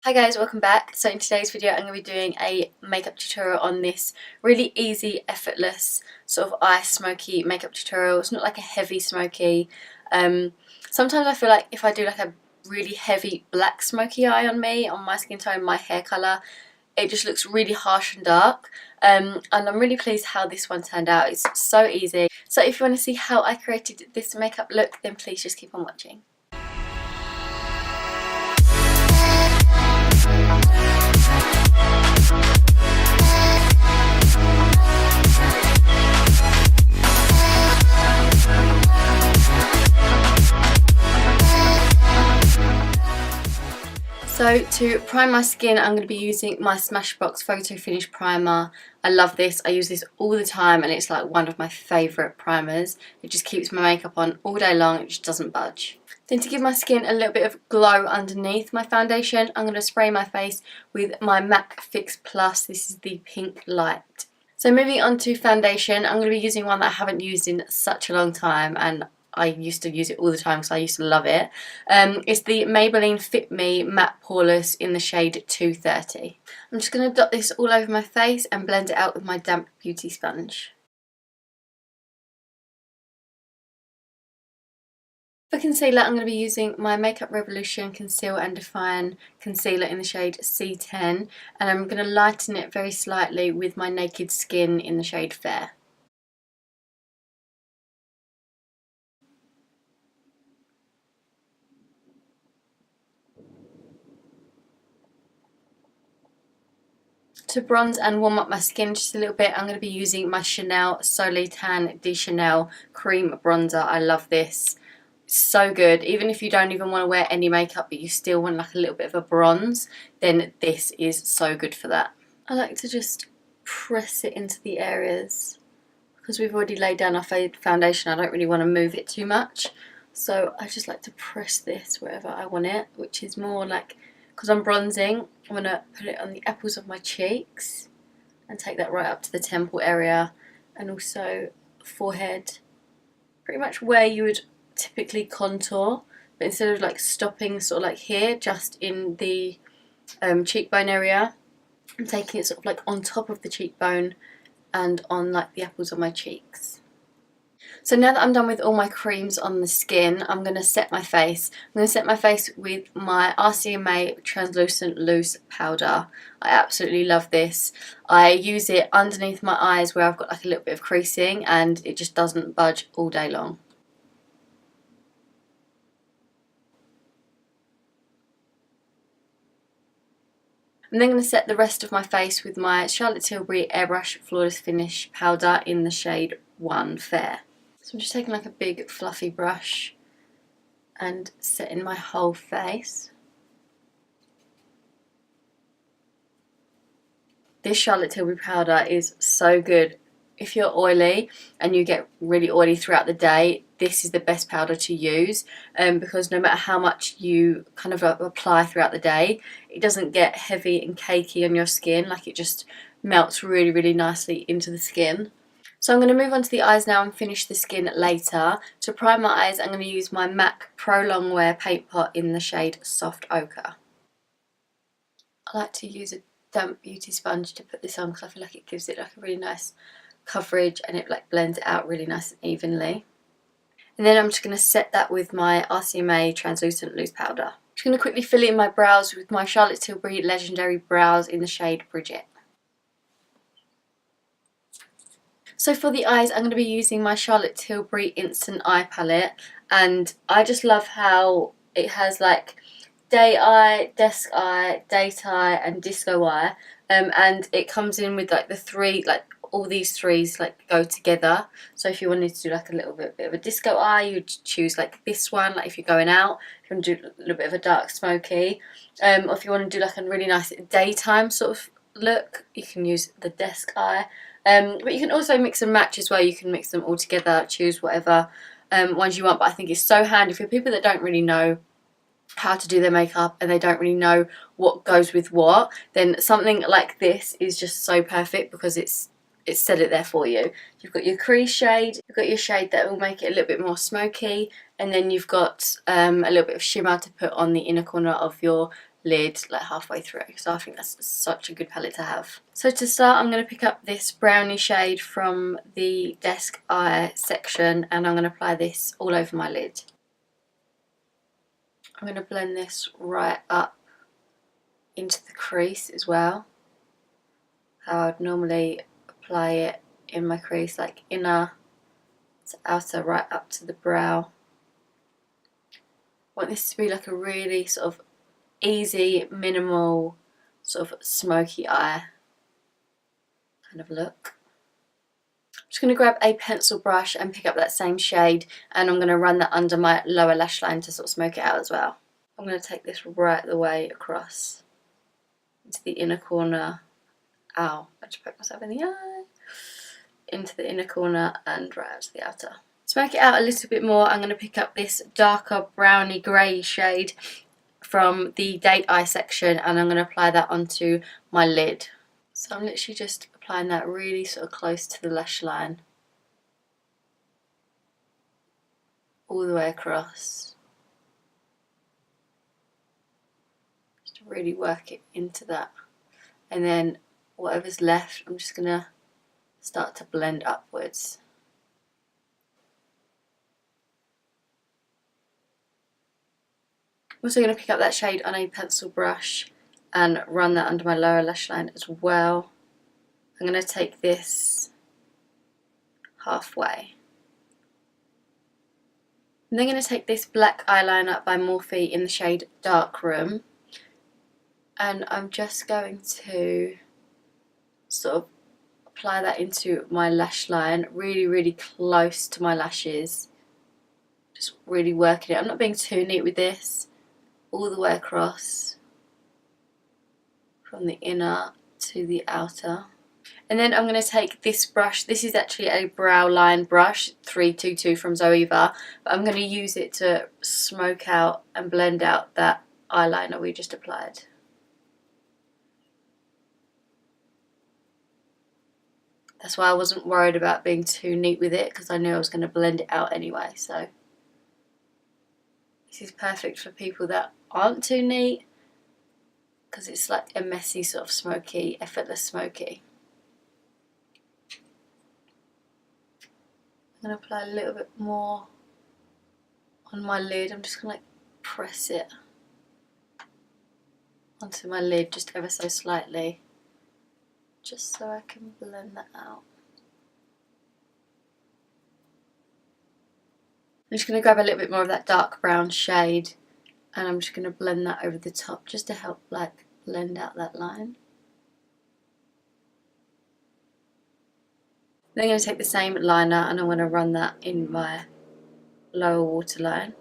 Hi guys, welcome back. So in today's video I'm going to be doing a makeup tutorial on this really easy, effortless sort of eye smoky makeup tutorial. It's not like a heavy smoky. Sometimes I feel like if I do like a really heavy black smoky eye on me, on my skin tone, my hair colour, it just looks really harsh and dark. And I'm really pleased how this one turned out. It's so easy. So if you want to see how I created this makeup look, then please just keep on watching. So to prime my skin, I'm going to be using my Smashbox Photo Finish Primer. I love this. I use this all the time and it's like one of my favourite primers. It just keeps my makeup on all day long. It just doesn't budge. Then to give my skin a little bit of glow underneath my foundation, I'm going to spray my face with my MAC Fix Plus. This is the pink light. So moving on to foundation, I'm going to be using one that I haven't used in such a long time, and I used to use it all the time because I used to love it. It's the Maybelline Fit Me Matte Poreless in the shade 230. I'm just going to dot this all over my face and blend it out with my damp beauty sponge. For concealer, I'm going to be using my Makeup Revolution Conceal and Define Concealer in the shade C10, and I'm going to lighten it very slightly with my Naked Skin in the shade Fair. To bronze and warm up my skin just a little bit, I'm going to be using my Chanel Soleil Tan de Chanel Cream Bronzer. I love this. It's so good. Even if you don't even want to wear any makeup but you still want like a little bit of a bronze, then this is so good for that. I like to just press it into the areas. Because we've already laid down our foundation, I don't really want to move it too much. So I just like to press this wherever I want it, which is more like, because I'm bronzing, I'm going to put it on the apples of my cheeks and take that right up to the temple area and also forehead, pretty much where you would typically contour, but instead of like stopping sort of like here, just in the cheekbone area, I'm taking it sort of like on top of the cheekbone and on like the apples of my cheeks. So now that I'm done with all my creams on the skin, I'm going to set my face. I'm going to set my face with my RCMA Translucent Loose Powder. I absolutely love this. I use it underneath my eyes where I've got like a little bit of creasing, and it just doesn't budge all day long. I'm then going to set the rest of my face with my Charlotte Tilbury Airbrush Flawless Finish Powder in the shade 1 Fair. So I'm just taking like a big fluffy brush and setting my whole face. This Charlotte Tilbury powder is so good. If you're oily and you get really oily throughout the day, this is the best powder to use, because no matter how much you kind of apply throughout the day, it doesn't get heavy and cakey on your skin. Like, it just melts really, really nicely into the skin. So I'm going to move on to the eyes now and finish the skin later. To prime my eyes, I'm going to use my MAC Pro Longwear Paint Pot in the shade Soft Ochre. I like to use a damp beauty sponge to put this on because I feel like it gives it like a really nice coverage and it like blends it out really nice and evenly. And then I'm just going to set that with my RCMA Translucent Loose Powder. I'm just going to quickly fill in my brows with my Charlotte Tilbury Legendary Brows in the shade Bridget. So for the eyes, I'm going to be using my Charlotte Tilbury Instant Eye Palette, and I just love how it has like day eye, desk eye, date eye and disco eye, and it comes in with like the three, like all these threes like go together. So if you wanted to do like a little bit of a disco eye, you'd choose like this one, like if you're going out, if you want to do a little bit of a dark smoky, or if you want to do like a really nice daytime sort of look, you can use the desk eye. But you can also mix and match as well. You can mix them all together, choose whatever ones you want. But I think it's so handy for people that don't really know how to do their makeup and they don't really know what goes with what. Then something like this is just so perfect because it's set it there for you. You've got your crease shade, you've got your shade that will make it a little bit more smoky, and then you've got a little bit of shimmer to put on the inner corner of your lid like halfway through. So I think that's such a good palette to have. So to start, I'm going to pick up this brownie shade from the Desk Eye section, and I'm going to apply this all over my lid. I'm going to blend this right up into the crease as well. How I'd normally apply it in my crease, like inner to outer, right up to the brow. I want this to be like a really sort of easy, minimal, sort of smoky eye kind of look. I'm just going to grab a pencil brush and pick up that same shade, and I'm going to run that under my lower lash line to sort of smoke it out as well. I'm going to take this right the way across into the inner corner. Ow, I just poked myself in the eye. Into the inner corner and right out to the outer. To smoke it out a little bit more, I'm going to pick up this darker browny grey shade from the Date Eye section, and I'm going to apply that onto my lid. So I'm literally just applying that really sort of close to the lash line, all the way across, just to really work it into that. And then whatever's left, I'm just going to start to blend upwards. I'm also going to pick up that shade on a pencil brush and run that under my lower lash line as well. I'm going to take this halfway. I'm then going to take this black eyeliner by Morphe in the shade Dark Room, and I'm just going to sort of apply that into my lash line, really close to my lashes. Just really working it. I'm not being too neat with this. All the way across, from the inner to the outer. And then I'm going to take this brush. This is actually a brow line brush, 322 from Zoeva, but I'm going to use it to smoke out and blend out that eyeliner we just applied. That's why I wasn't worried about being too neat with it, because I knew I was going to blend it out anyway. So this is perfect for people that aren't too neat, because it's like a messy sort of smoky, effortless smoky. I'm going to apply a little bit more on my lid. I'm just going to like press it onto my lid just ever so slightly, just so I can blend that out. I'm just going to grab a little bit more of that dark brown shade, and I'm just going to blend that over the top just to help like blend out that line. Then I'm going to take the same liner and I'm going to run that in my lower waterline.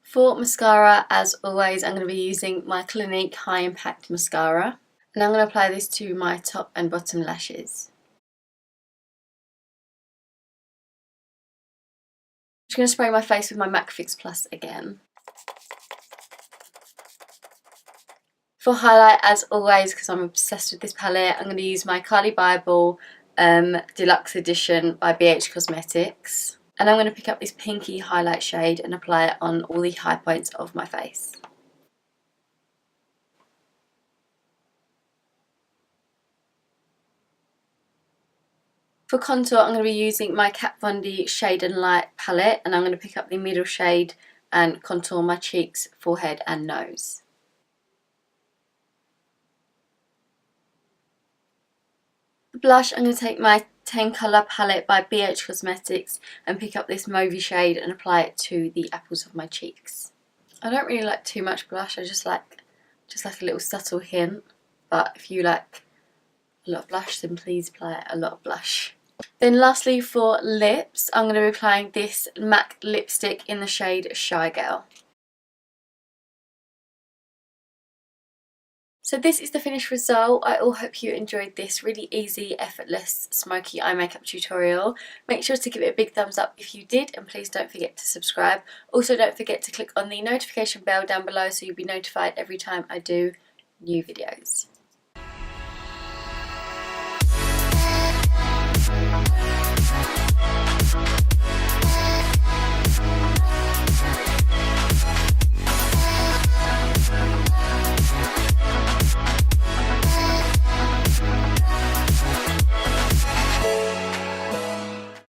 For mascara, as always, I'm going to be using my Clinique High Impact Mascara, and I'm going to apply this to my top and bottom lashes. I'm just going to spray my face with my MAC Fix Plus again. For highlight, as always, because I'm obsessed with this palette, I'm going to use my CARLI BYBEL Deluxe Edition by BH Cosmetics. And I'm going to pick up this pinky highlight shade and apply it on all the high points of my face. For contour, I'm going to be using my Kat Von D Shade and Light palette, and I'm going to pick up the middle shade and contour my cheeks, forehead and nose. For blush, I'm going to take my 10 colour palette by BH Cosmetics and pick up this mauvey shade and apply it to the apples of my cheeks. I don't really like too much blush, I just like a little subtle hint, but if you like a lot of blush, then please apply a lot of blush. Then lastly, for lips, I'm going to be applying this MAC lipstick in the shade Shy Girl. So this is the finished result. I all hope you enjoyed this really easy, effortless, smoky eye makeup tutorial. Make sure to give it a big thumbs up if you did, and please don't forget to subscribe. Also, don't forget to click on the notification bell down below so you'll be notified every time I do new videos.